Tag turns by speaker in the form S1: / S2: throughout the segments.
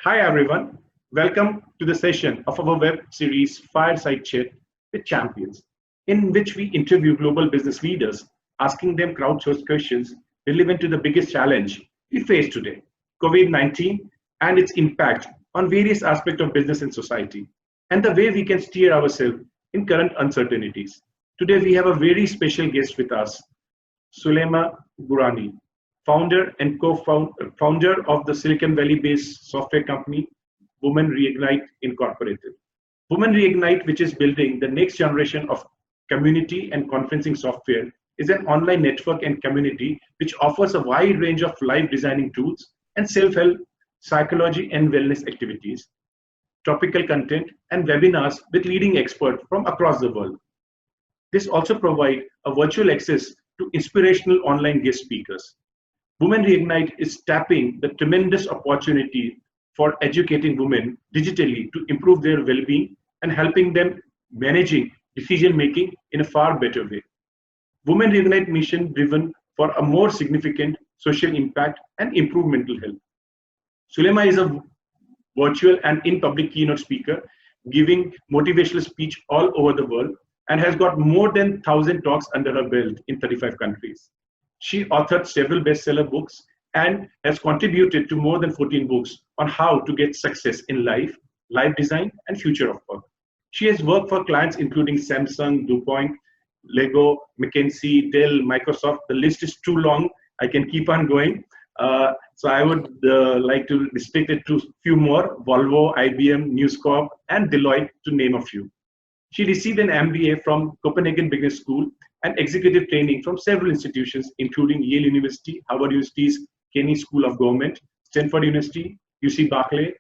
S1: Hi everyone, welcome to the session of our web series Fireside Chat with Champions, in which we interview global business leaders, asking them crowdsourced questions relevant to the biggest challenge we face today, COVID-19 and its impact on various aspects of business and society, and the way we can steer ourselves in current uncertainties. Today we have a very special guest with us, Soulaima Gourani, founder and co-founder of the Silicon Valley-based software company Women Reignite Inc. Women Reignite, which is building the next generation of community and conferencing software, is an online network and community which offers a wide range of live designing tools and self-help, psychology and wellness activities, topical content, and webinars with leading experts from across the world. This also provides a virtual access to inspirational online guest speakers. Women Reignite is tapping the tremendous opportunity for educating women digitally to improve their well-being and helping them managing decision-making in a far better way. Women Reignite mission driven for a more significant social impact and improve mental health. Soulaima is a virtual and in-public keynote speaker, giving motivational speech all over the world and has got more than 1,000 talks under her belt in 35 countries. She authored several bestseller books and has contributed to more than 14 books on how to get success in life, life design, and future of work. She has worked for clients including Samsung, DuPont, Lego, McKinsey, Dell, Microsoft. The list is too long. I can keep on going. So I would like to restrict it to a few more: Volvo, IBM, News Corp, and Deloitte, to name a few. She received an MBA from Copenhagen Business School and executive training from several institutions, including Yale University, Harvard University's Kennedy School of Government, Stanford University, UC Berkeley,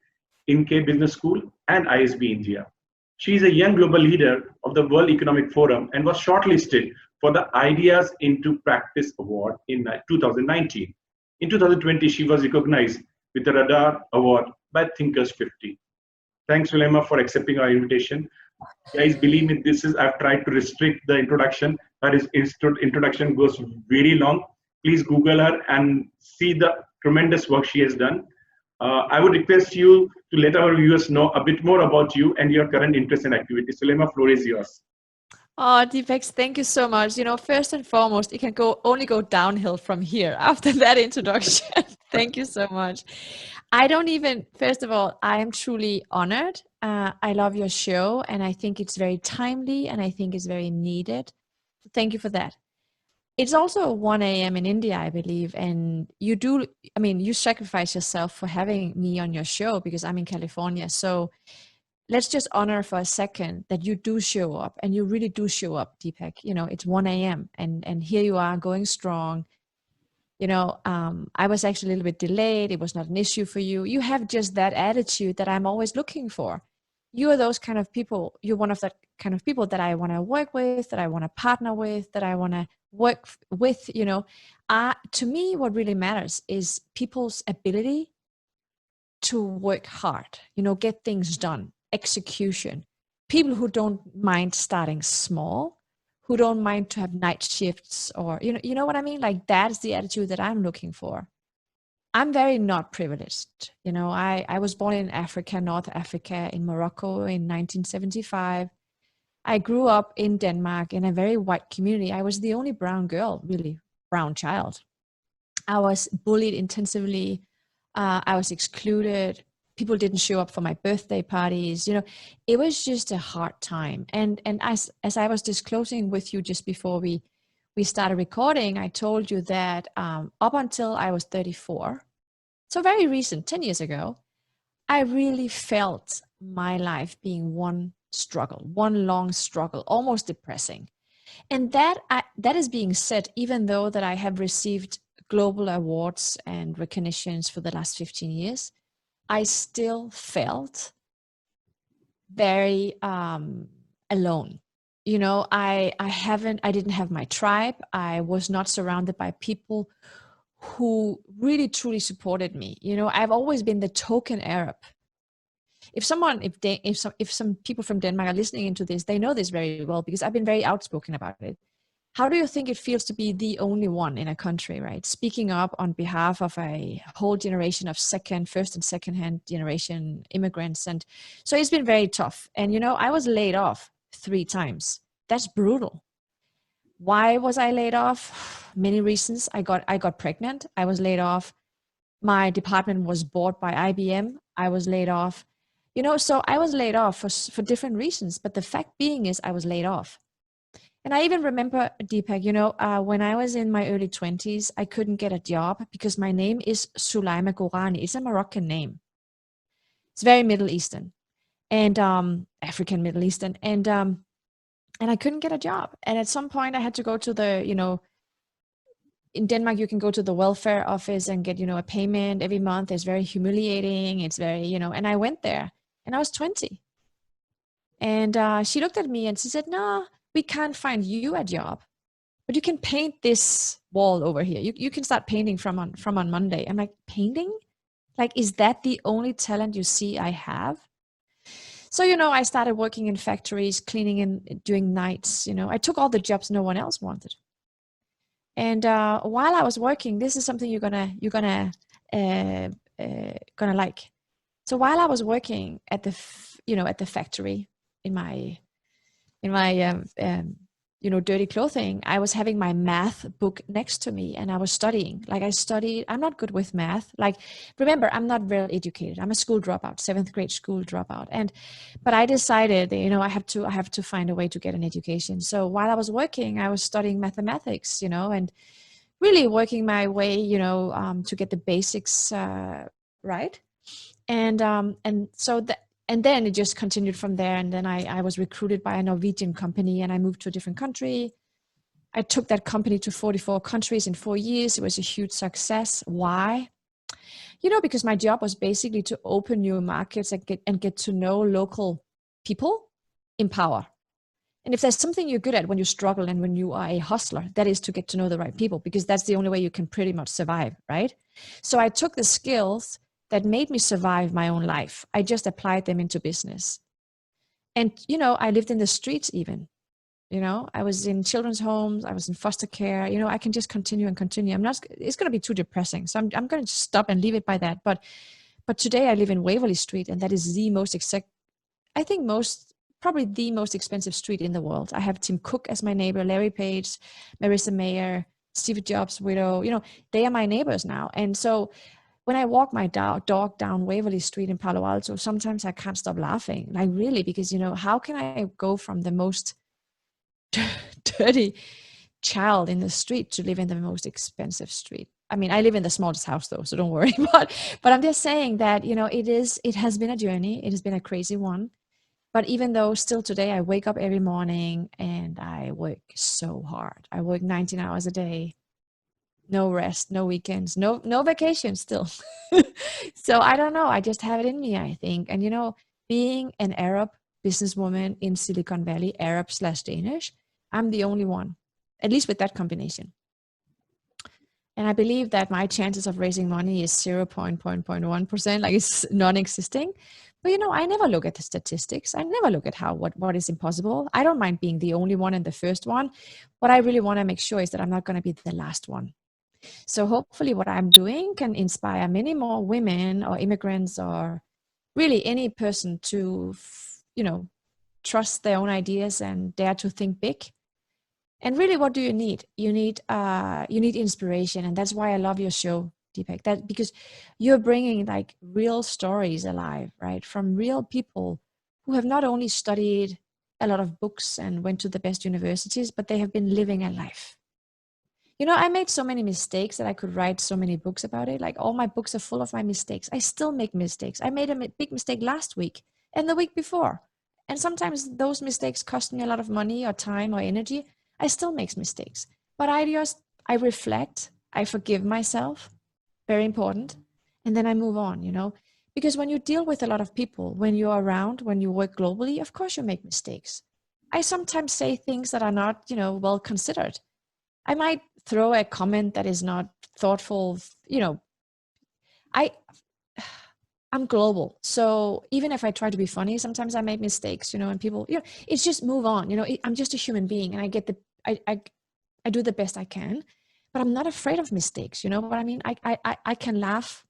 S1: INK Business School, and ISB India. She is a young global leader of the World Economic Forum and was shortlisted for the Ideas into Practice Award in 2019. In 2020, she was recognized with the Radar Award by Thinkers 50. Thanks, Soulaima, for accepting our invitation. Guys, believe me, I've tried to restrict the introduction. Her introduction goes very long. Please Google her and see the tremendous work she has done. I would request you to let our viewers know a bit more about you and your current interests and activities. Soulaima, floor is yours.
S2: Oh, Deepak, thank you so much. First and foremost, it can only go downhill from here after that introduction. Thank you so much. First of all, I am truly honored. I love your show and I think it's very timely and I think it's very needed. Thank you for that. It's also 1 a.m. in India, I believe. And you sacrifice yourself for having me on your show because I'm in California. So let's just honor for a second that you do show up and you really do show up, Deepak. It's 1 a.m. and here you are going strong. I was actually a little bit delayed. It was not an issue for you. You have just that attitude that I'm always looking for. You are those kind of people. You're one of that kind of people that I want to work with, that I want to partner with, that I want to work with. To me, what really matters is people's ability to work hard, get things done, execution. People who don't mind starting small, who don't mind to have night shifts, or you know what I mean? Like, that's the attitude that I'm looking for. I'm very not privileged. I was born in Africa, North Africa, in Morocco in 1975. I grew up in Denmark in a very white community. I was the only brown girl, really brown child. I was bullied intensively. I was excluded. People didn't show up for my birthday parties. It was just a hard time. And as I was disclosing with you just before we started recording, I told you that up until I was 34, so very recent, 10 years ago, I really felt my life being one struggle, one long struggle, almost depressing. And that is being said, even though that I have received global awards and recognitions for the last 15 years, I still felt very alone. I didn't have my tribe. I was not surrounded by people who really truly supported me. I've always been the token Arab. If some people from Denmark are listening into this, they know this very well because I've been very outspoken about it. how do you think it feels to be the only one in a country, right? Speaking up on behalf of a whole generation of first and second hand generation immigrants. And so it's been very tough. And, you know, I was laid off 3 times. That's brutal. Why was I laid off? Many reasons. I got pregnant. I was laid off. My department was bought by IBM. I was laid off. You know, so I was laid off for different reasons. But the fact being is I was laid off. And I even remember, Deepak, you know, when I was in my early 20s, I couldn't get a job because my name is Soulaima Gourani. It's a Moroccan name. It's very Middle Eastern and African Middle Eastern. And I couldn't get a job. And at some point I had to go to the, you know, in Denmark, you can go to the welfare office and get, you know, a payment every month. It's very humiliating. It's very, you know, and I went there and I was 20. And she looked at me and she said, no, we can't find you a job, but you can paint this wall over here. You can start painting from on Monday. I'm like, painting? Like, is that the only talent you see I have? So, you know, I started working in factories, cleaning and doing nights. You know, I took all the jobs no one else wanted. And while I was working, this is something you're gonna like. So while I was working at the factory in my you know, dirty clothing, I was having my math book next to me and I was studying. Like I studied, I'm not good with math. Like, remember, I'm not well educated. I'm a school dropout, 7th grade school dropout. But I decided, you know, I have to find a way to get an education. So while I was working, I was studying mathematics, you know, and really working my way, you know, to get the basics right. And then it just continued from there. And then I was recruited by a Norwegian company and I moved to a different country. I took that company to 44 countries in 4 years. It was a huge success. Why? You know, because my job was basically to open new markets and get to know local people in power. And if there's something you're good at when you struggle and when you are a hustler, that is to get to know the right people, because that's the only way you can pretty much survive, right? So I took the skills that made me survive my own life. I just applied them into business. And, you know, I lived in the streets even, you know, I was in children's homes. I was in foster care. You know, I can just continue and continue. It's going to be too depressing. So I'm going to just stop and leave it by that. But today I live in Waverly Street, and that is the probably the most expensive street in the world. I have Tim Cook as my neighbor, Larry Page, Marissa Mayer, Steve Jobs' widow. You know, they are my neighbors now. And so when I walk my dog down Waverly Street in Palo Alto, sometimes I can't stop laughing. Like, really, because, you know, how can I go from the most dirty child in the street to live in the most expensive street? I mean, I live in the smallest house though, so don't worry. But I'm just saying that, you know, it has been a journey. It has been a crazy one. But even though still today I wake up every morning and I work so hard. I work 19 hours a day. No rest, no weekends, no vacation still. So I don't know. I just have it in me, I think. And, you know, being an Arab businesswoman in Silicon Valley, Arab/Danish, I'm the only one, at least with that combination. And I believe that my chances of raising money is 0.1%, like it's non-existing. But, you know, I never look at the statistics. I never look at what is impossible. I don't mind being the only one and the first one. What I really want to make sure is that I'm not going to be the last one. So hopefully what I'm doing can inspire many more women or immigrants or really any person to, you know, trust their own ideas and dare to think big. And really, what do you need? You need inspiration. And that's why I love your show, Deepak, because you're bringing like real stories alive, right? From real people who have not only studied a lot of books and went to the best universities, but they have been living a life. You know, I made so many mistakes that I could write so many books about it. Like, all my books are full of my mistakes. I still make mistakes. I made a big mistake last week and the week before. And sometimes those mistakes cost me a lot of money or time or energy. I still make mistakes. But I reflect, I forgive myself, very important. And then I move on, you know. Because when you deal with a lot of people, when you're around, when you work globally, of course you make mistakes. I sometimes say things that are not, you know, well considered. I might throw a comment that is not thoughtful, you know. I'm global. So even if I try to be funny, sometimes I make mistakes, you know, and people, you know, it's just move on, you know, I'm just a human being, and I get I do the best I can, but I'm not afraid of mistakes. You know what I mean? I can laugh.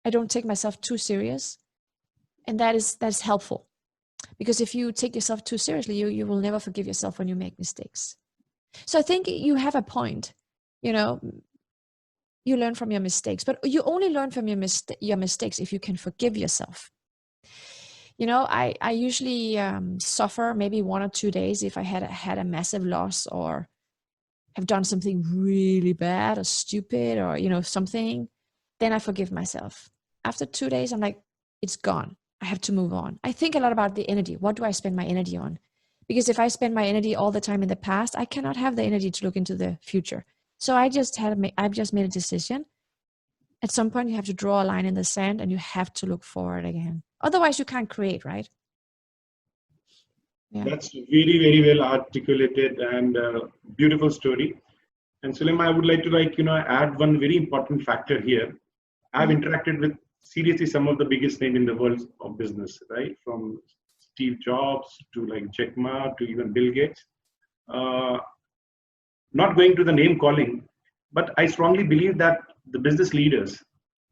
S2: I don't take myself too serious. And that's helpful, because if you take yourself too seriously, you will never forgive yourself when you make mistakes. So I think you have a point. You know, you learn from your mistakes, but you only learn from your mistakes if you can forgive yourself. You know, I usually suffer maybe 1 or 2 days if I had a massive loss, or have done something really bad or stupid, or, you know, something. Then I forgive myself. After 2 days, I'm like, it's gone. I have to move on. I think a lot about the energy. What do I spend my energy on? Because if I spend my energy all the time in the past, I cannot have the energy to look into the future. So I've just made a decision. At some point, you have to draw a line in the sand, and you have to look forward again. Otherwise, you can't create, right? Yeah.
S1: That's very, very well articulated and beautiful story. And Soulaima, I would like to add one very important factor here. I've interacted with seriously some of the biggest name in the world of business, right? From Steve Jobs to like Jack Ma to even Bill Gates. Not going to the name calling, but I strongly believe that the business leaders,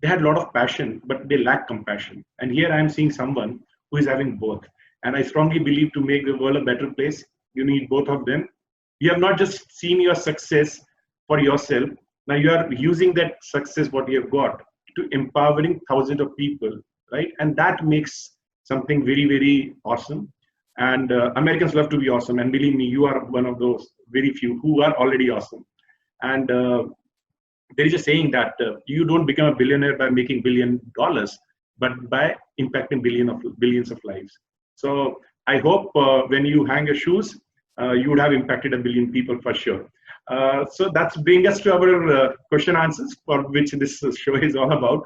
S1: they had a lot of passion, but they lack compassion. And here I am seeing someone who is having both. And I strongly believe to make the world a better place, you need both of them. You have not just seen your success for yourself. Now you are using that success, what you have got, to empowering thousands of people, right? And that makes something very, very awesome. And Americans love to be awesome. And believe me, you are one of those very few who are already awesome. And there is a saying that you don't become a billionaire by making $1 billion, but by impacting billions of lives. So I hope when you hang your shoes, you would have impacted 1 billion people for sure. So that's bring us to our question answers, for which this show is all about.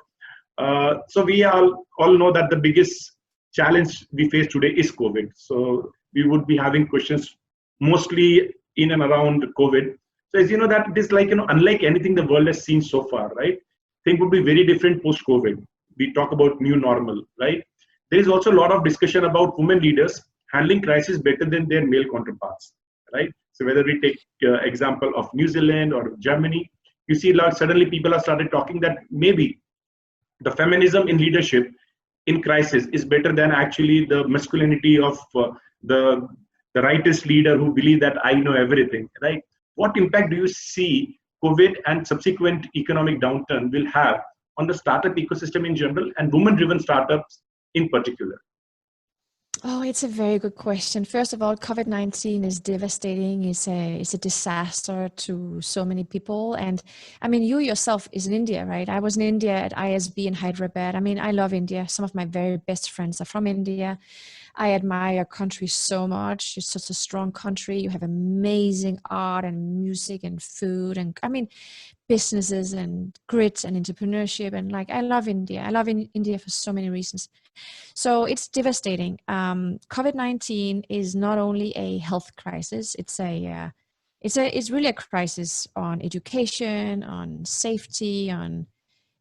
S1: So we all know that the biggest challenge we face today is COVID. So we would be having questions mostly in and around COVID. So as you know, that it is like, unlike anything the world has seen so far, right? Things would be very different post-COVID. We talk about new normal, right? There is also a lot of discussion about women leaders handling crisis better than their male counterparts, right? So whether we take example of New Zealand or Germany, you see suddenly people have started talking that maybe the feminism in leadership in crisis is better than actually the masculinity of the rightist leader who believe that I know everything, right? What impact do you see COVID and subsequent economic downturn will have on the startup ecosystem in general and women-driven startups in particular?
S2: Oh, it's a very good question. First of all, COVID-19 is devastating. It's a disaster to so many people. And I mean, you yourself is in India, right? I was in India at ISB in Hyderabad. I mean, I love India. Some of my very best friends are from India. I admire your country so much. It's such a strong country. You have amazing art and music and food and, I mean, businesses and grit and entrepreneurship. And like, I love India. I love India for so many reasons. So it's devastating. COVID-19 is not only a health crisis. It's really a crisis on education, on safety, on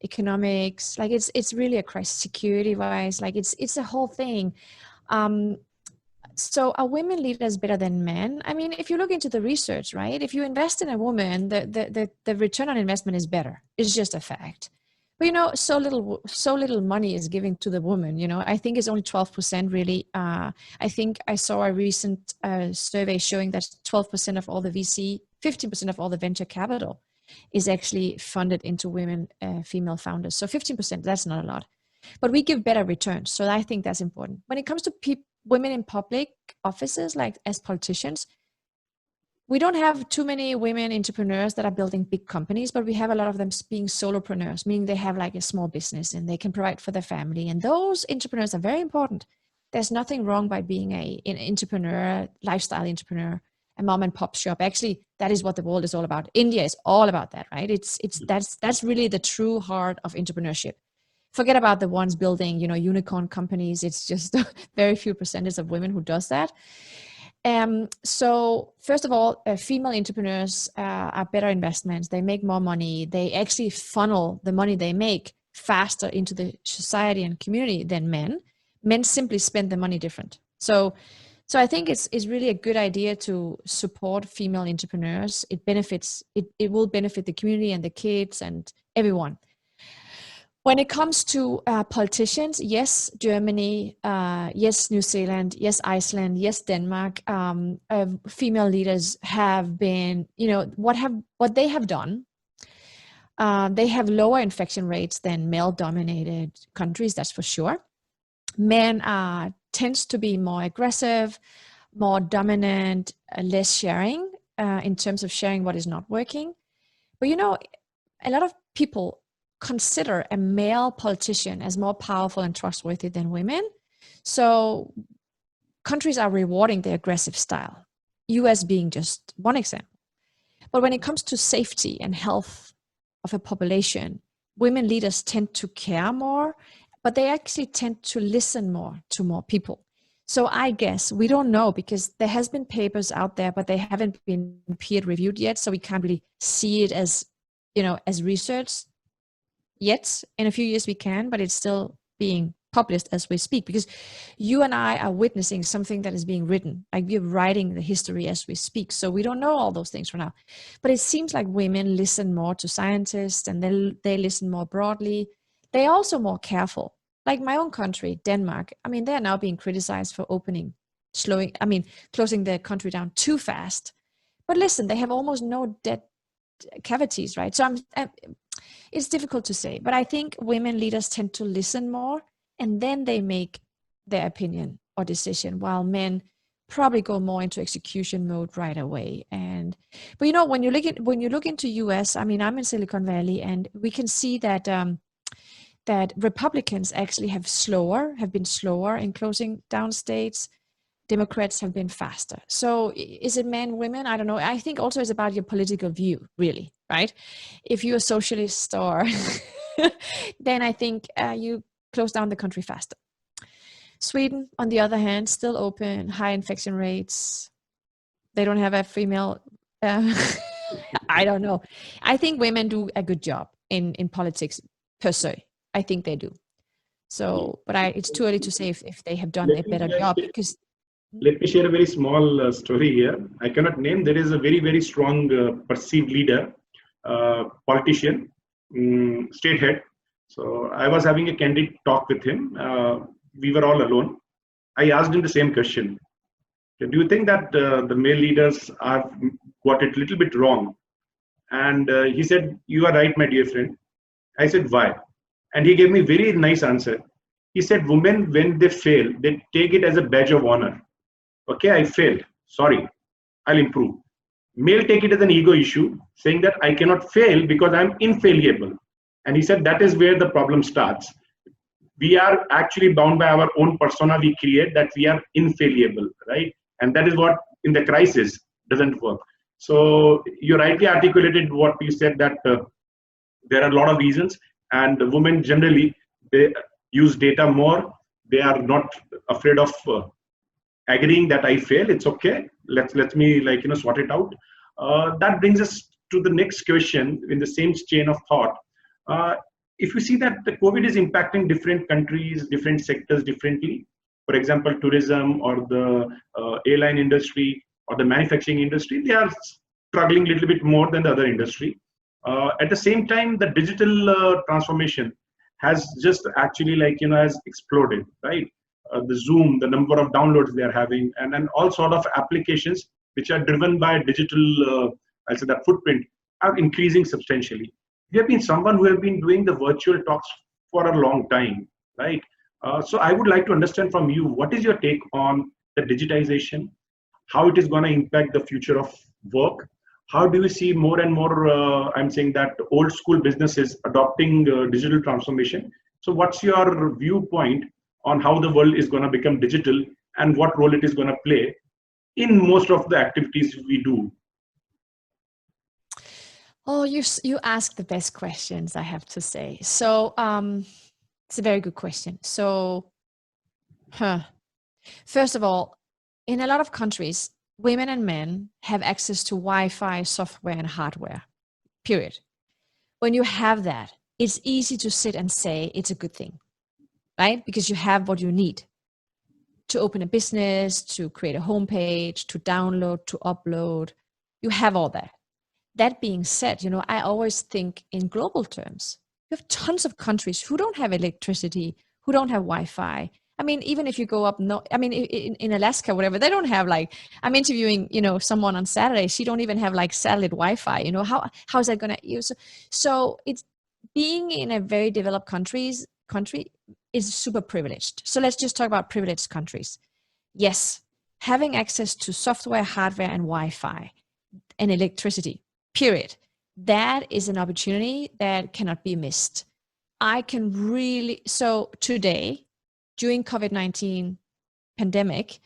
S2: economics. Like it's really a crisis security-wise. Like it's a whole thing. So are women leaders better than men? I mean, if you look into the research, right? If you invest in a woman, the return on investment is better. It's just a fact. But so little money is given to the woman. I think it's only 12% really. I think I saw a recent survey showing that 12% of all the VC, 15% of all the venture capital is actually funded into women, female founders. So 15%, that's not a lot. But we give better returns. So I think that's important. When it comes to women in public offices, like as politicians, we don't have too many women entrepreneurs that are building big companies, but we have a lot of them being solopreneurs, meaning they have like a small business and they can provide for their family. And those entrepreneurs are very important. There's nothing wrong by being an entrepreneur, lifestyle entrepreneur, a mom and pop shop. Actually, that is what the world is all about. India is all about that, right? That's really the true heart of entrepreneurship. Forget about the ones building, unicorn companies. It's just very few percentage of women who does that. So first of all, female entrepreneurs are better investments. They make more money. They actually funnel the money they make faster into the society and community than men. Men simply spend the money different. So So I think it's really a good idea to support female entrepreneurs. It benefits, it will benefit the community and the kids and everyone. When it comes to politicians, yes, Germany, yes, New Zealand, yes, Iceland, yes, Denmark, female leaders have been, what they have done. They have lower infection rates than male-dominated countries, that's for sure. Men tends to be more aggressive, more dominant, less sharing in terms of sharing what is not working. But a lot of people consider a male politician as more powerful and trustworthy than women. So countries are rewarding the aggressive style, US being just one example. But when it comes to safety and health of a population, women leaders tend to care more, but they actually tend to listen more to more people. So I guess, we don't know, because there has been papers out there, but they haven't been peer reviewed yet. So we can't really see it as, as research yet. In a few years we can, but it's still being published as we speak, because you and I are witnessing something that is being written. Like, we're writing the history as we speak. So we don't know all those things for now. But it seems like women listen more to scientists, and they listen more broadly. They're also more careful. Like my own country, Denmark, they're now being criticized for closing their country down too fast. But listen, they have almost no dead cavities, right? So it's difficult to say, but I think women leaders tend to listen more, and then they make their opinion or decision, while men probably go more into execution mode right away. But when you look into US, I'm in Silicon Valley, and we can see that that Republicans actually have been slower in closing down states. Democrats have been faster. So is it men, women? I don't know. I think also it's about your political view, really, right? If you're a socialist or then I think you close down the country faster. Sweden, on the other hand, still open, high infection rates. They don't have a female. I don't know. I think women do a good job in politics per se. I think they do. So, but it's too early to say if they have done a better job, because.
S1: Let me share a very small story here. I cannot name. There is a very, very strong perceived leader, politician, state head. So I was having a candid talk with him. We were all alone. I asked him the same question. Do you think that the male leaders have got it a little bit wrong? And he said, "You are right, my dear friend." I said, "Why?" And he gave me a very nice answer. He said, "Women, when they fail, they take it as a badge of honor. Okay, I failed. Sorry, I'll improve. Male take it as an ego issue, saying that I cannot fail because I'm infallible." And he said that is where the problem starts. We are actually bound by our own persona we create, that we are infallible, right? And that is what in the crisis doesn't work. So you rightly articulated what you said, that there are a lot of reasons, and the women generally, they use data more. They are not afraid of agreeing that I fail. It's okay. Let me sort it out. That brings us to the next question in the same chain of thought. If you see that the COVID is impacting different countries, different sectors differently, for example, tourism or the airline industry or the manufacturing industry, they are struggling a little bit more than the other industry. At the same time, the digital transformation has just actually has exploded, right? The Zoom, the number of downloads they are having, and all sort of applications which are driven by digital, I'll say that footprint, are increasing substantially. You have been someone who have been doing the virtual talks for a long time, right? So I would like to understand from you, what is your take on the digitization, how it is going to impact the future of work? How do you see more and more, I'm saying that old school businesses adopting digital transformation? So what's your viewpoint on how the world is going to become digital and what role it is going to play in most of the activities we do?
S2: Oh, you ask the best questions, I have to say. So it's a very good question. So, first of all, in a lot of countries, women and men have access to Wi-Fi, software, and hardware, period. When you have that, it's easy to sit and say it's a good thing, right? Because you have what you need. to open a business, to create a homepage, to download, to upload. You have all that. That being said, I always think in global terms. You have tons of countries who don't have electricity, who don't have Wi-Fi. I mean, even if you go up, in Alaska, whatever, they don't have I'm interviewing, someone on Saturday. She don't even have satellite Wi-Fi. How is that going to use? So it's being in a very developed country is super privileged. So let's just talk about privileged countries. Yes, having access to software, hardware, and Wi-Fi and electricity, period. That is an opportunity that cannot be missed. So today, during COVID-19 pandemic,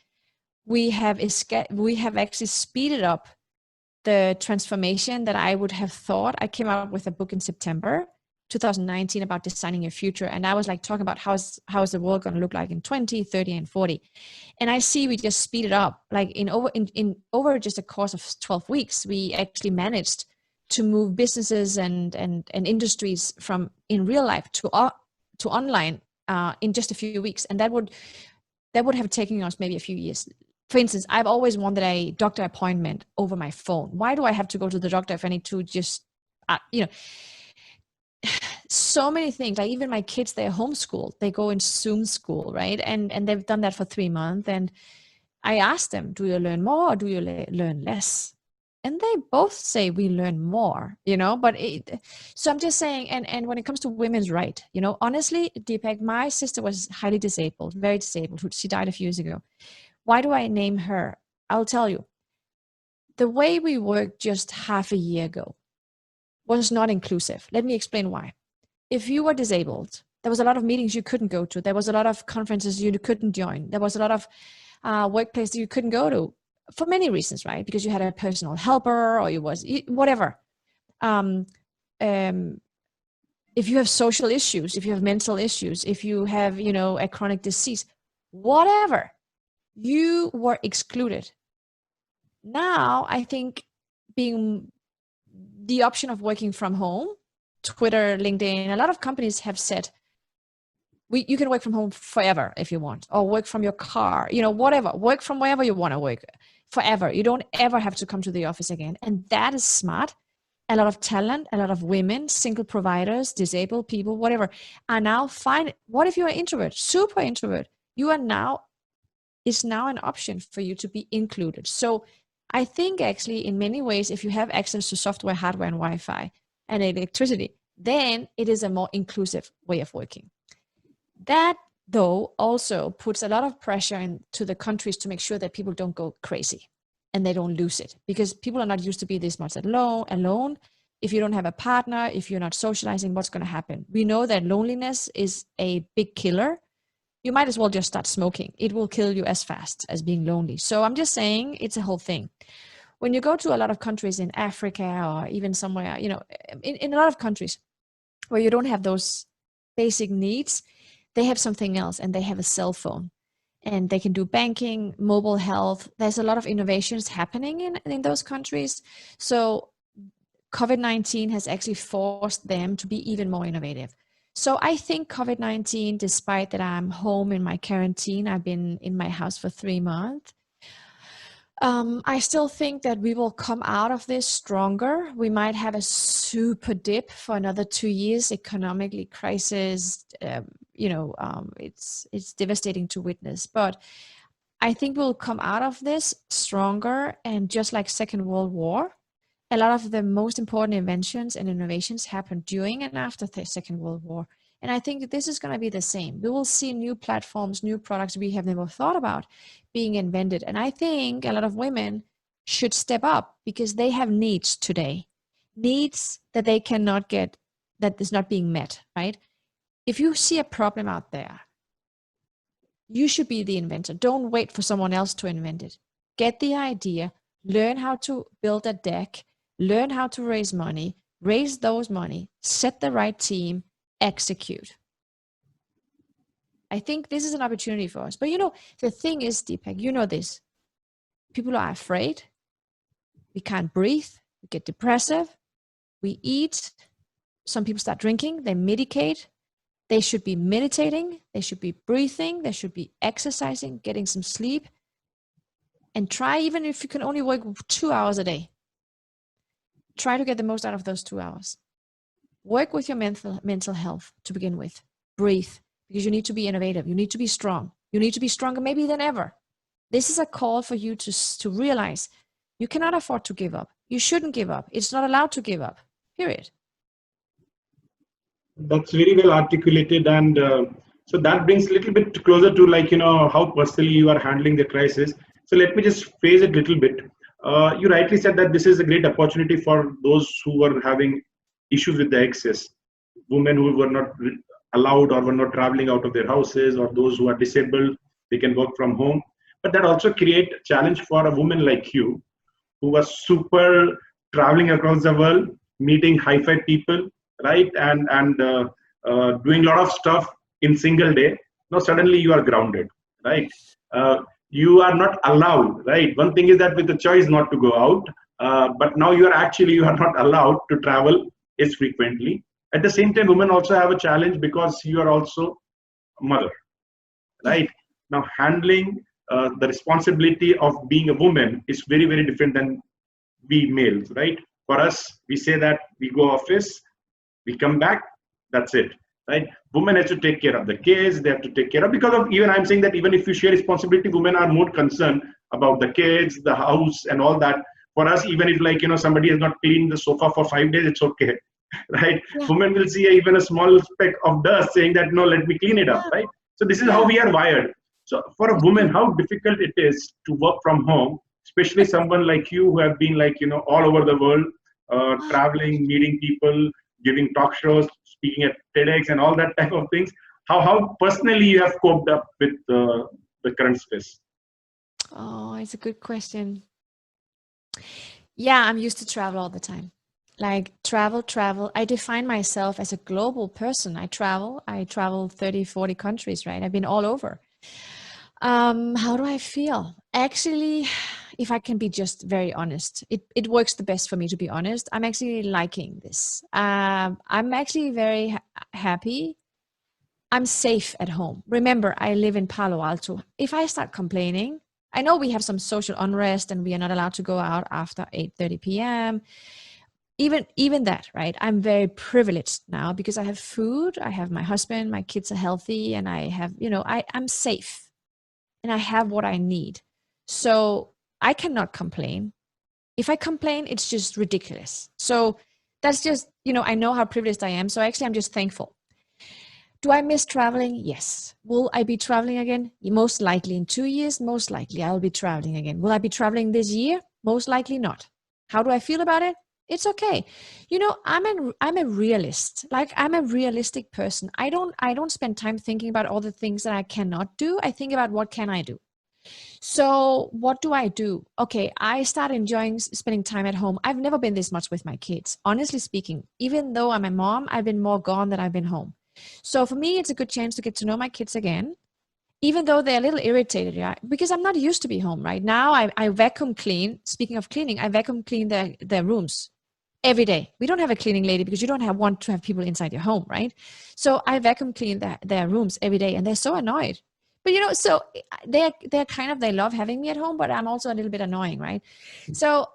S2: we have actually speeded up the transformation that I would have thought. I came out with a book in September 2019 about designing your future. And I was talking about how's the world going to look like in 20, 30, and 40. And I see we just speed it up. In over just a course of 12 weeks, we actually managed to move businesses and industries from in real life to online in just a few weeks. And that would have taken us maybe a few years. For instance, I've always wanted a doctor appointment over my phone. Why do I have to go to the doctor if I need to just, so many things. Even my kids, they're homeschooled. They go in Zoom school, right? And they've done that for 3 months. And I asked them, do you learn more or do you learn less? And they both say we learn more, so I'm just saying, and when it comes to women's right, honestly, Deepak, my sister was highly disabled, very disabled. She died a few years ago. Why do I name her? I'll tell you. The way we worked just half a year ago was not inclusive. Let me explain why. If you were disabled, there was a lot of meetings you couldn't go to. There was a lot of conferences you couldn't join. There was a lot of workplaces you couldn't go to for many reasons, right? Because you had a personal helper or whatever. If you have social issues, if you have mental issues, if you have, a chronic disease, whatever, you were excluded. Now, I think being the option of working from home, Twitter, LinkedIn, a lot of companies have said, you can work from home forever if you want, or work from your car, whatever, work from wherever you want to work forever. You don't ever have to come to the office again. And that is smart. A lot of talent, a lot of women, single providers, disabled people, whatever, are now fine. What if you're an introvert, super introvert? It's now an option for you to be included. So I think actually in many ways, if you have access to software, hardware, and Wi-Fi and electricity, then it is a more inclusive way of working. That, though, also puts a lot of pressure into the countries to make sure that people don't go crazy and they don't lose it, because people are not used to be this much alone. If you don't have a partner, if you're not socializing, what's going to happen? We know that loneliness is a big killer. You might as well just start smoking. It will kill you as fast as being lonely. So I'm just saying it's a whole thing. When you go to a lot of countries in Africa or even somewhere, in a lot of countries where you don't have those basic needs, they have something else, and they have a cell phone, and they can do banking, mobile health. There's a lot of innovations happening in those countries. So COVID-19 has actually forced them to be even more innovative. So I think COVID-19, despite that I'm home in my quarantine, I've been in my house for 3 months, I still think that we will come out of this stronger. We might have a super dip for another 2 years, economically crisis. It's devastating to witness, but I think we'll come out of this stronger. And just like Second World War, a lot of the most important inventions and innovations happened during and after the Second World War. And I think this is going to be the same. We will see new platforms, new products we have never thought about being invented. And I think a lot of women should step up because they have needs today, needs that they cannot get, that is not being met, right? If you see a problem out there, you should be the inventor. Don't wait for someone else to invent it. Get the idea, learn how to build a deck, learn how to raise money, raise those money, set the right team, execute. I think this is an opportunity for us. But the thing is, Deepak, this. People are afraid. We can't breathe. We get depressive. We eat. Some people start drinking. They medicate. They should be meditating, they should be breathing, they should be exercising, getting some sleep, and try, even if you can only work 2 hours a day, try to get the most out of those 2 hours. Work with your mental health to begin with. Breathe, because you need to be innovative. You need to be strong. You need to be stronger maybe than ever. This is a call for you to realize you cannot afford to give up. You shouldn't give up. It's not allowed to give up, period.
S1: That's very well articulated. And so that brings a little bit closer to, like, how personally you are handling the crisis. So let me just phrase it a little bit. You rightly said that this is a great opportunity for those who were having issues with the access, women who were not allowed or were not traveling out of their houses, or those who are disabled, they can work from home. But that also create a challenge for a woman like you, who was super traveling across the world, meeting hi-fi people, right? And doing a lot of stuff in single day. Now suddenly you are grounded, right? You are not allowed, right? One thing is that with the choice not to go out, but now you are not allowed to travel as frequently. At the same time, women also have a challenge because you are also a mother, right? Now handling the responsibility of being a woman is very, very different than we males, right? For us, we say that we go office, we come back, that's it, right? Women have to take care of the kids, they have to take care of, because of, even I'm saying that even if you share responsibility, women are more concerned about the kids, the house and all that. For us, even if, like, somebody has not cleaned the sofa for 5 days, it's okay, right? Yeah. Women will see even a small speck of dust saying that, no, let me clean it up, right? So this is how we are wired. So for a woman, how difficult it is to work from home, especially someone like you who have been, like, all over the world, traveling, meeting people, giving talk shows, speaking at TEDx and all that type of things. How personally you have coped up with the current space?
S2: Oh, it's a good question. Yeah, I'm used to travel all the time. Like travel. I define myself as a global person. I travel 30, 40 countries, right? I've been all over. How do I feel? Actually, if I can be just very honest, it works the best for me, to be honest. I'm actually liking this. I'm actually very happy. I'm safe at home. Remember, I live in Palo Alto. If I start complaining, I know we have some social unrest and we are not allowed to go out after 8:30 p.m. Even that, right? I'm very privileged now because I have food, I have my husband, my kids are healthy, and I have, I'm safe. And I have what I need. So I cannot complain. If I complain, it's just ridiculous. So that's just, I know how privileged I am. So actually, I'm just thankful. Do I miss traveling? Yes. Will I be traveling again? Most likely in 2 years, most likely I'll be traveling again. Will I be traveling this year? Most likely not. How do I feel about it? It's okay. I'm a realist. Like, I'm a realistic person. I don't spend time thinking about all the things that I cannot do. I think about what can I do. So what do I do? Okay, I start enjoying spending time at home. I've never been this much with my kids. Honestly speaking, even though I'm a mom, I've been more gone than I've been home. So for me, it's a good chance to get to know my kids again, even though they're a little irritated, yeah, because I'm not used to be home right now. I vacuum clean. Speaking of cleaning, I vacuum clean their rooms every day. We don't have a cleaning lady because you don't want to have people inside your home, right? So I vacuum clean their rooms every day, and they're so annoyed. But so they love having me at home, but I'm also a little bit annoying, right? So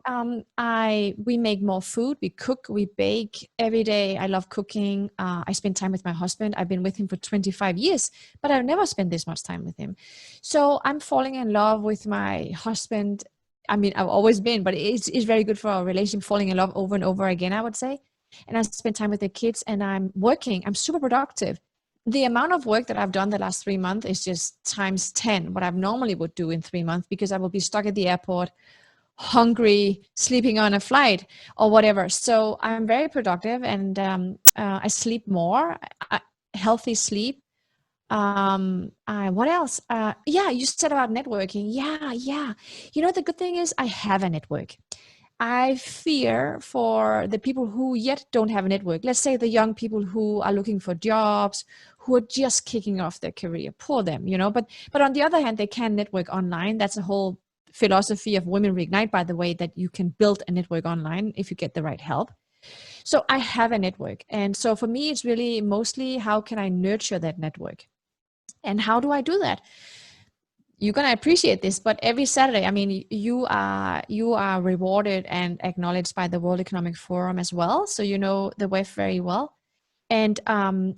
S2: we make more food, we cook, we bake every day. I love cooking. I spend time with my husband. I've been with him for 25 years, but I've never spent this much time with him. So I'm falling in love with my husband. I mean, I've always been, but it's very good for our relationship, falling in love over and over again, I would say. And I spend time with the kids, and I'm working. I'm super productive. The amount of work that I've done the last 3 months is just times 10 what I normally would do in 3 months, because I will be stuck at the airport, hungry, sleeping on a flight or whatever. So I'm very productive, and I sleep more, healthy sleep. What else? Yeah, you said about networking. Yeah. The good thing is I have a network. I fear for the people who yet don't have a network. Let's say the young people who are looking for jobs, who are just kicking off their career. Poor them, But on the other hand, they can network online. That's a whole philosophy of Women Reignite, by the way, that you can build a network online if you get the right help. So I have a network. And so for me, it's really mostly how can I nurture that network? And how do I do that? You're going to appreciate this, but every Saturday, I mean, you are rewarded and acknowledged by the World Economic Forum as well. So you know the WEF very well. And I'm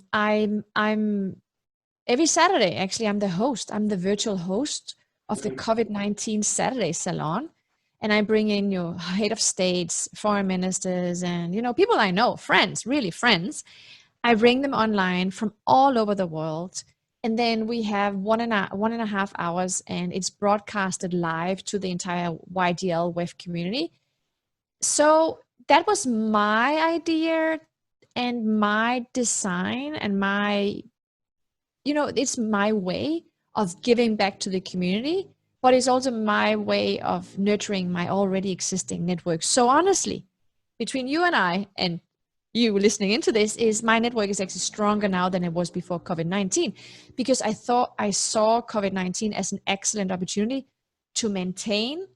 S2: every Saturday, actually, I'm the host. I'm the virtual host of the COVID-19 Saturday Salon. And I bring in your head of states, foreign ministers, and, you know, people I know, friends, really friends. I bring them online from all over the world. And then we have 1.5 hours, and it's broadcasted live to the entire YDL WEF community. So that was my idea and my design and my, you know, it's my way of giving back to the community, but it's also my way of nurturing my already existing network. So honestly, between you and I and you listening into this, is my network is actually stronger now than it was before COVID-19, because I saw COVID-19 as an excellent opportunity to maintain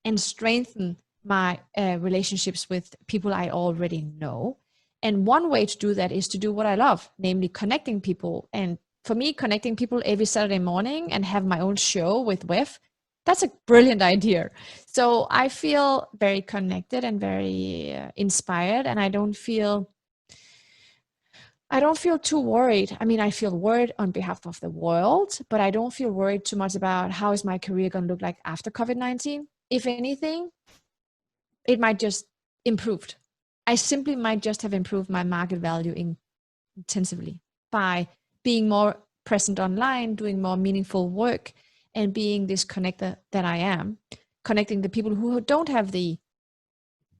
S2: and strengthen my relationships with people I already know. And one way to do that is to do what I love, namely connecting people. And for me, connecting people every Saturday morning and have my own show with WEF, that's a brilliant idea. So I feel very connected and very inspired, and I don't feel too worried. I mean, I feel worried on behalf of the world, but I don't feel worried too much about how is my career going to look like after COVID-19. If anything, it might just improved. I simply might just have improved my market value intensively by being more present online, doing more meaningful work, and being this connector that I am, connecting the people who don't have the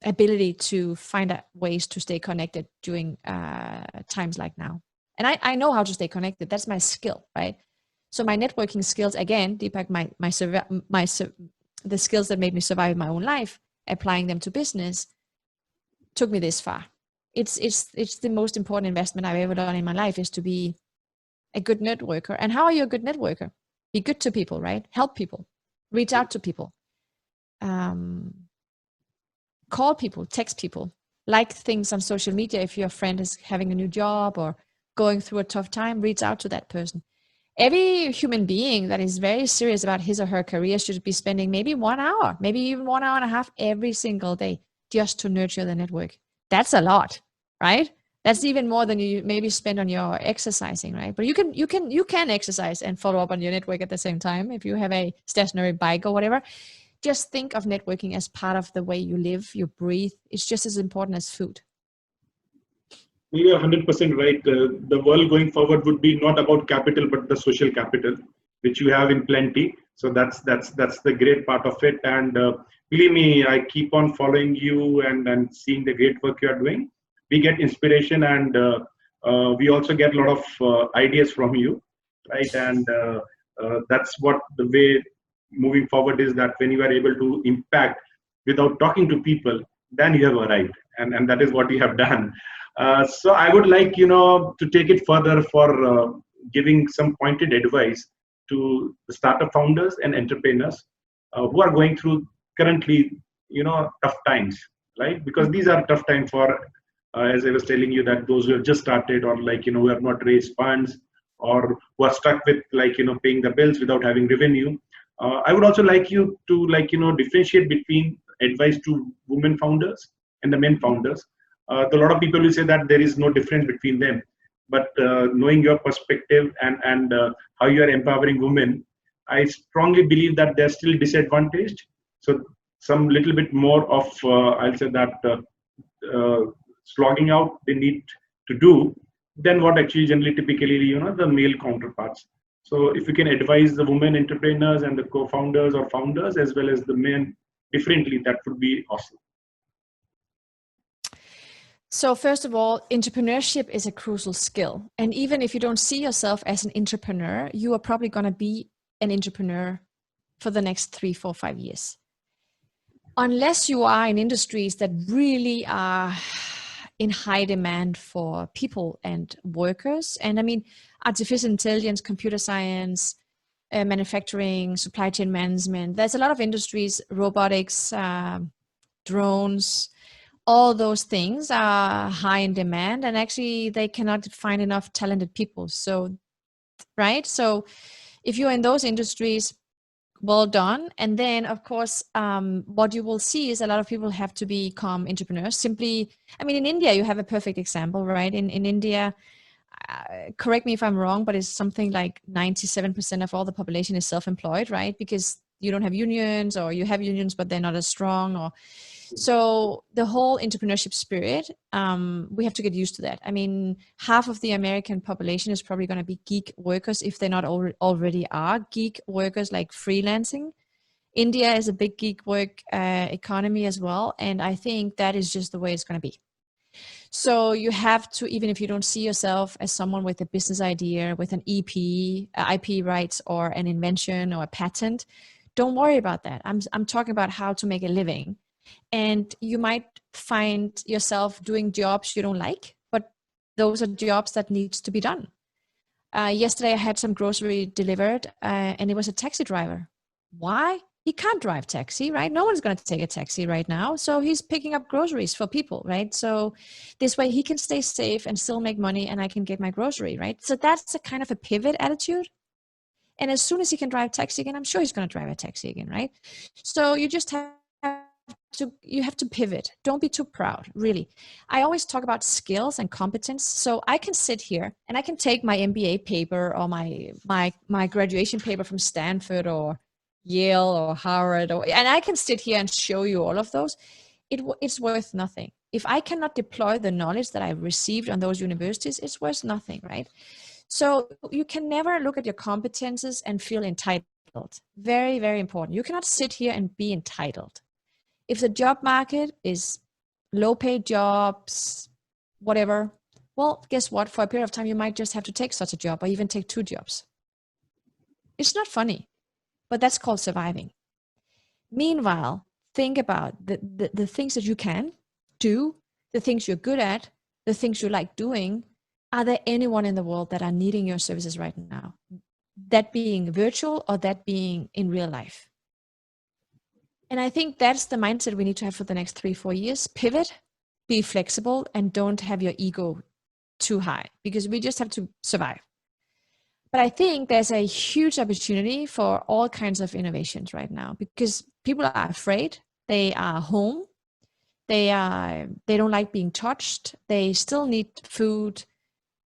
S2: ability to find ways to stay connected during times like now. And I know how to stay connected. That's my skill, right? So my networking skills, again, Deepak, the skills that made me survive my own life, applying them to business, took me this far. It's the most important investment I've ever done in my life, is to be a good networker. And how are you a good networker? Be good to people, right? Help people, reach out to people, call people, text people, like things on social media. If your friend is having a new job or going through a tough time, reach out to that person. Every human being that is very serious about his or her career should be spending maybe 1 hour, maybe even 1.5 hours every single day just to nurture the network. That's a lot, right? That's even more than you maybe spend on your exercising, right? But you can exercise and follow up on your network at the same time if you have a stationary bike or whatever. Just think of networking as part of the way you live, you breathe. It's just as important as food.
S1: You are 100% right. The world going forward would be not about capital, but the social capital, which you have in plenty. So that's the great part of it. And believe me, I keep on following you and seeing the great work you are doing. We get inspiration, and we also get a lot of ideas from you, right? And that's what the way moving forward is, that when you are able to impact without talking to people, then you have arrived, and that is what you have done. So I would like, to take it further for giving some pointed advice to the startup founders and entrepreneurs who are going through currently, tough times, right? Because these are tough times for, as I was telling you, that those who have just started, or who have not raised funds, or who are stuck with paying the bills without having revenue. I would also like you to differentiate between advice to women founders and the men founders. A lot of people will say that there is no difference between them, but knowing your perspective and how you are empowering women, I strongly believe that they're still disadvantaged. So some little bit more of, I'll say that, slogging out they need to do than what actually generally typically, the male counterparts. So if you can advise the women entrepreneurs and the co-founders or founders as well as the men differently, that would be awesome.
S2: So first of all, entrepreneurship is a crucial skill. And even if you don't see yourself as an entrepreneur, you are probably going to be an entrepreneur for the next 3, 4, 5 years. Unless you are in industries that really are in high demand for people and workers. And I mean, artificial intelligence, computer science, manufacturing, supply chain management. There's a lot of industries, robotics, drones, all those things are high in demand, and actually they cannot find enough talented people. So, right? So if you're in those industries, well done. And then, of course, what you will see is a lot of people have to become entrepreneurs. Simply, I mean, in India, you have a perfect example, right? In India, correct me if I'm wrong, but it's something like 97% of all the population is self-employed, right? Because you don't have unions, or you have unions, but they're not as strong. Or so the whole entrepreneurship spirit, we have to get used to that. I mean, half of the American population is probably going to be gig workers if they're not already are gig workers, like freelancing. India is a big gig work economy as well, and I think that is just the way it's going to be. So you have to, even if you don't see yourself as someone with a business idea, with an IP rights, or an invention or a patent, don't worry about that. I'm talking about how to make a living. And you might find yourself doing jobs you don't like, but those are jobs that needs to be done. Yesterday I had some grocery delivered, and it was a taxi driver. Why? He can't drive taxi, right? No one's going to take a taxi right now. So he's picking up groceries for people, right? So this way he can stay safe and still make money, and I can get my grocery, right? So that's a kind of a pivot attitude. And as soon as he can drive taxi again, I'm sure he's going to drive a taxi again, right? So you just have to pivot. Don't be too proud, really. I always talk about skills and competence. So I can sit here and I can take my MBA paper, or my graduation paper from Stanford or Yale or Harvard, and I can sit here and show you all of those. It's worth nothing. If I cannot deploy the knowledge that I've received on those universities, it's worth nothing, right? So you can never look at your competences and feel entitled. Very, very important. You cannot sit here and be entitled. If the job market is low paid jobs, whatever, well, guess what? For a period of time, you might just have to take such a job, or even take 2 jobs. It's not funny, but that's called surviving. Meanwhile, think about the things that you can do, the things you're good at, the things you like doing. Are there anyone in the world that are needing your services right now? That being virtual, or that being in real life. And I think that's the mindset we need to have for the next 3-4 years. Pivot, be flexible, and don't have your ego too high, because we just have to survive. But I think there's a huge opportunity for all kinds of innovations right now, because people are afraid. They are home. They don't like being touched. They still need food,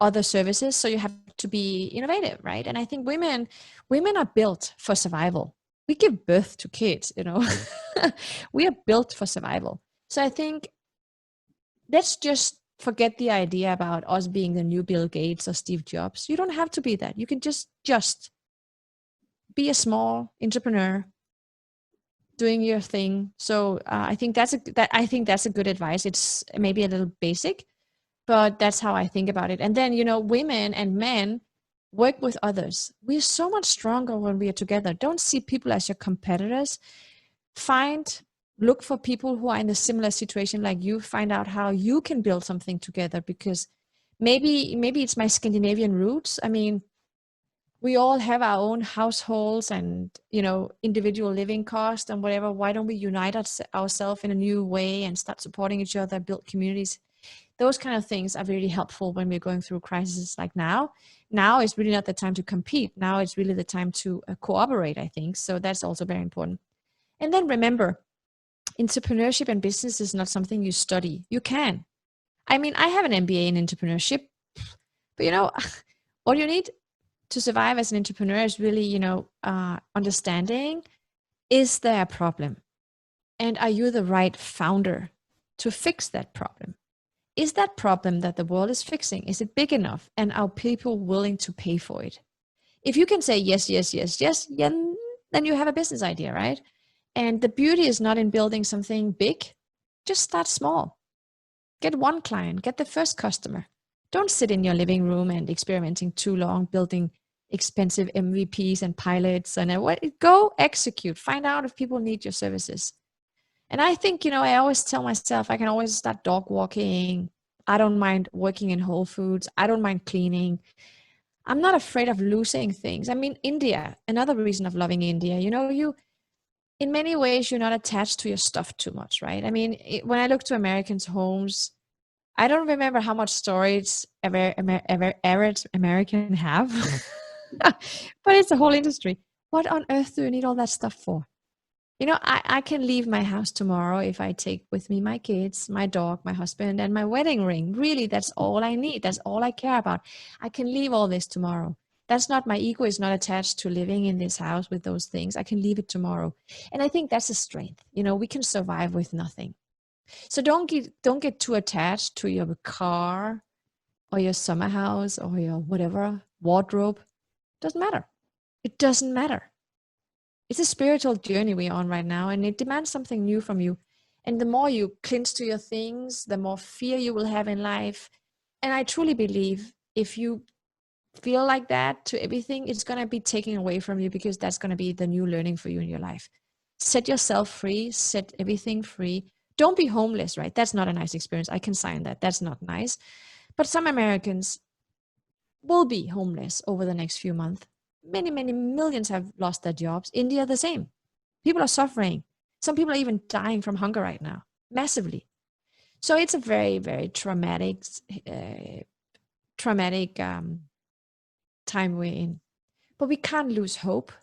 S2: other services. So you have to be innovative, right? And I think women are built for survival. We give birth to kids, we are built for survival. So I think let's just forget the idea about us being the new Bill Gates or Steve Jobs. You don't have to be that. You can just be a small entrepreneur doing your thing. So I think that's a good advice. It's maybe a little basic, but that's how I think about it. And then, women and men work with others. We're so much stronger when we are together. Don't see people as your competitors. Look for people who are in a similar situation like you. Find out how you can build something together, because maybe it's my Scandinavian roots. I mean, we all have our own households and, individual living costs and whatever. Why don't we unite ourselves in a new way and start supporting each other, build communities? Those kind of things are really helpful when we're going through crises like now. Now is really not the time to compete. Now it's really the time to cooperate, I think. So that's also very important. And then remember, entrepreneurship and business is not something you study. You can. I mean, I have an MBA in entrepreneurship, but all you need to survive as an entrepreneur is really, understanding, is there a problem? And are you the right founder to fix that problem? Is that problem that the world is fixing, is it big enough? And are people willing to pay for it? If you can say yes, yes, yes, yes, then you have a business idea, right? And the beauty is not in building something big. Just start small. Get one client, get the first customer. Don't sit in your living room and experimenting too long, building expensive MVPs and pilots, and go execute. Find out if people need your services. And I think, I always tell myself I can always start dog walking. I don't mind working in Whole Foods. I don't mind cleaning. I'm not afraid of losing things. I mean, India, another reason of loving India, in many ways, you're not attached to your stuff too much, right? I mean, when I look to Americans' homes, I don't remember how much storage average American have, but it's a whole industry. What on earth do you need all that stuff for? You know, I can leave my house tomorrow if I take with me my kids, my dog, my husband, and my wedding ring. Really, that's all I need. That's all I care about. I can leave all this tomorrow. That's not, my ego is not attached to living in this house with those things. I can leave it tomorrow. And I think that's a strength. You know, we can survive with nothing. So don't get too attached to your car or your summer house or your whatever wardrobe. Doesn't matter. It doesn't matter. It's a spiritual journey we're on right now, and it demands something new from you. And the more you clinch to your things, the more fear you will have in life. And I truly believe if you feel like that to everything, it's going to be taken away from you, because that's going to be the new learning for you in your life. Set yourself free, set everything free. Don't be homeless, right? That's not a nice experience. I can sign that. That's not nice. But some Americans will be homeless over the next few months. Many, many millions have lost their jobs. India, the same. People are suffering. Some people are even dying from hunger right now, massively. So it's a very, very traumatic time we're in. But we can't lose hope.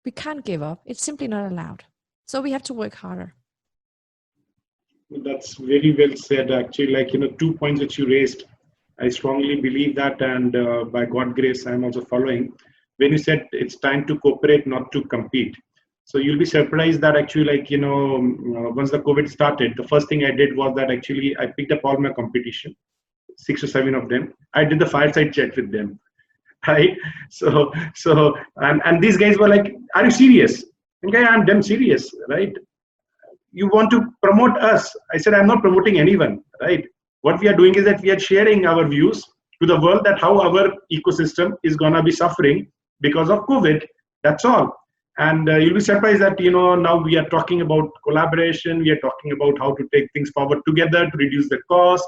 S2: We can't give up. It's simply not allowed. So we have to work harder.
S1: That's very well said, actually. Like, 2 points which you raised, I strongly believe that, and by God's grace, I'm also following. When you said it's time to cooperate, not to compete. So you'll be surprised that actually, once the COVID started, the first thing I did was that actually I picked up all my competition, 6 or 7 of them. I did the fireside chat with them, right? And these guys were like, "Are you serious?" Okay, I'm damn serious, right? You want to promote us? I said, I'm not promoting anyone, right? What we are doing is that we are sharing our views to the world, that how our ecosystem is going to be suffering because of COVID. That's all. And you'll be surprised that, now we are talking about collaboration. We are talking about how to take things forward together to reduce the cost,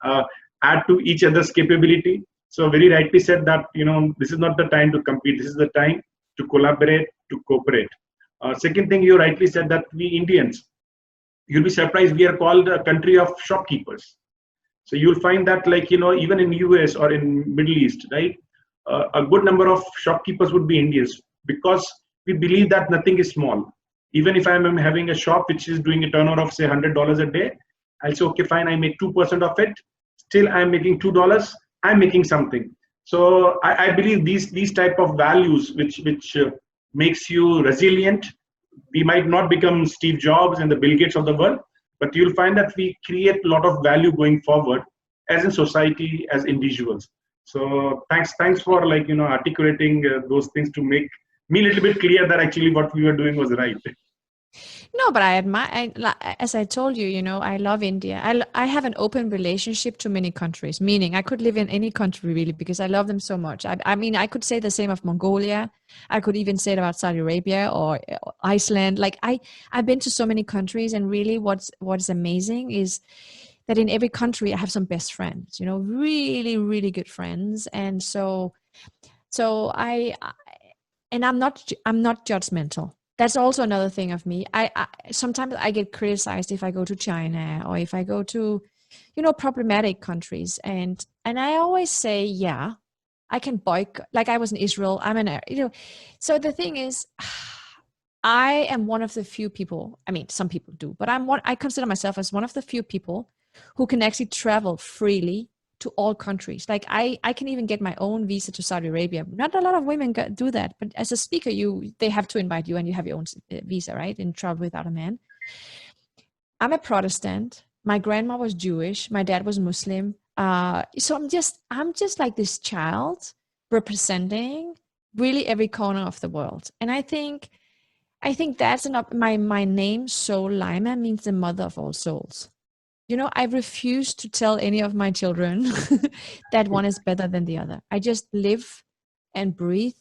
S1: add to each other's capability. So very rightly said that, this is not the time to compete. This is the time to collaborate, to cooperate. Second thing, you rightly said that we Indians, you'll be surprised, we are called a country of shopkeepers. So you'll find that, even in US or in Middle East, right, a good number of shopkeepers would be Indians, because we believe that nothing is small. Even if I'm having a shop which is doing a turnover of say $100 a day, I'll say, okay, fine, I make 2% of it. Still, I'm making $2. I'm making something. So I believe these type of values, which makes you resilient. We might not become Steve Jobs and the Bill Gates of the world, but you'll find that we create a lot of value going forward as in society, as individuals. So thanks for articulating those things to make me a little bit clear that actually what we were doing was right.
S2: No, but I admire, as I told you, I love India. I have an open relationship to many countries, meaning I could live in any country really, because I love them so much. I mean, I could say the same of Mongolia. I could even say it about Saudi Arabia or Iceland. Like I've been to so many countries, and really what's amazing is that in every country I have some best friends, really, really good friends. And so I'm not judgmental. That's also another thing of me. I sometimes I get criticized if I go to China or if I go to, problematic countries, and I always say, yeah, I can boycott. Like I was in Israel. So the thing is, I am one of the few people. I mean, some people do, but I consider myself as one of the few people who can actually travel freely to all countries. Like I can even get my own visa to Saudi Arabia. Not a lot of women do that, but as a speaker, they have to invite you, and you have your own visa, right? And travel without a man. I'm a Protestant. My grandma was Jewish. My dad was Muslim. So I'm just like this child representing really every corner of the world. And I think that's my name, Soulaima, means the mother of all souls. I refuse to tell any of my children that one is better than the other. I just live and breathe.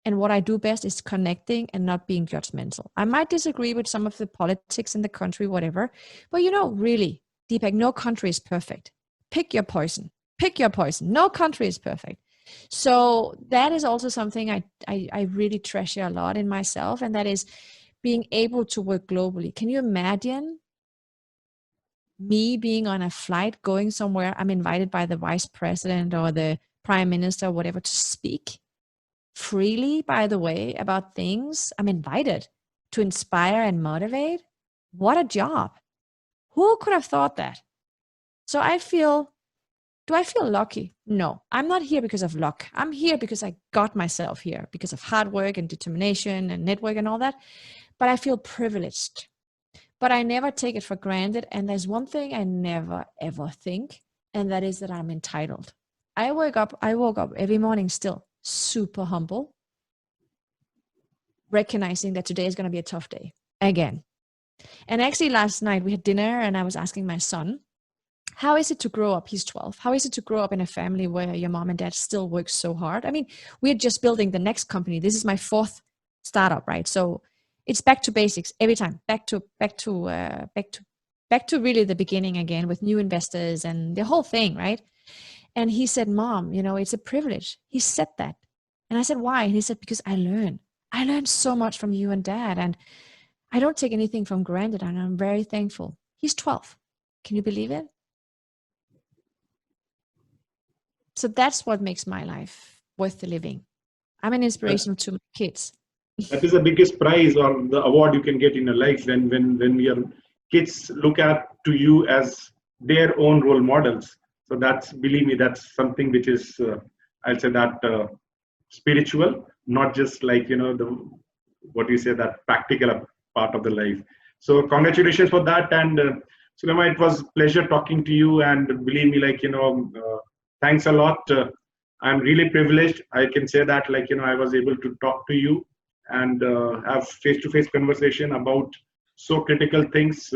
S2: And what I do best is connecting and not being judgmental. I might disagree with some of the politics in the country, whatever. But really, Deepak, no country is perfect. Pick your poison. Pick your poison. No country is perfect. So that is also something I really treasure a lot in myself. And that is being able to work globally. Can you imagine me being on a flight going somewhere? I'm invited by the vice president or the prime minister or whatever to speak freely, by the way, about things. I'm invited to inspire and motivate. What a job. Who could have thought that? So do I feel lucky? No, I'm not here because of luck. I'm here because I got myself here, because of hard work and determination and network and all that. But I feel privileged. But I never take it for granted. And there's one thing I never, ever think, and that is that I'm entitled. I woke up every morning still super humble, recognizing that today is going to be a tough day again. And actually last night we had dinner and I was asking my son, how is it to grow up? He's 12. How is it to grow up in a family where your mom and dad still work so hard? I mean, we're just building the next company. This is my 4th startup, right? So it's back to basics every time, back to really the beginning again with new investors and the whole thing, right? And he said, Mom, it's a privilege. He said that. And I said, why? And he said, because I learned so much from you and Dad, and I don't take anything for granted, and I'm very thankful. He's 12. Can you believe it? So that's what makes my life worth living. I'm an inspiration to my kids.
S1: That is the biggest prize or the award you can get in your life when your kids look at to you as their own role models. So believe me, that's something which is, I'll say that spiritual, not just like, that practical part of the life. So congratulations for that. And Soulaima, it was a pleasure talking to you. And believe me, thanks a lot. I'm really privileged. I can say that, I was able to talk to you and have face-to-face conversation about so critical things.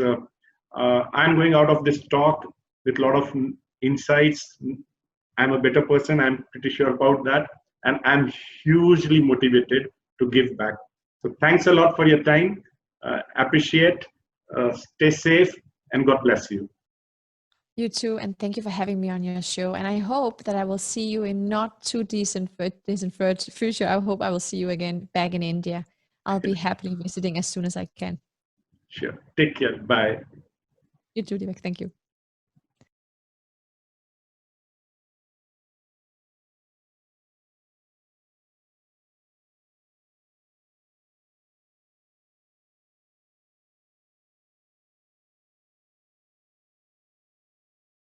S1: I'm going out of this talk with a lot of insights. I'm a better person. I'm pretty sure about that. And I'm hugely motivated to give back. So thanks a lot for your time. Appreciate. Stay safe and God bless you.
S2: You too, and thank you for having me on your show. And I hope that I will see you in not too distant future. I hope I will see you again back in India. I'll be happily visiting as soon as I can.
S1: Sure. Take care. Bye.
S2: You too, Divek. Thank you.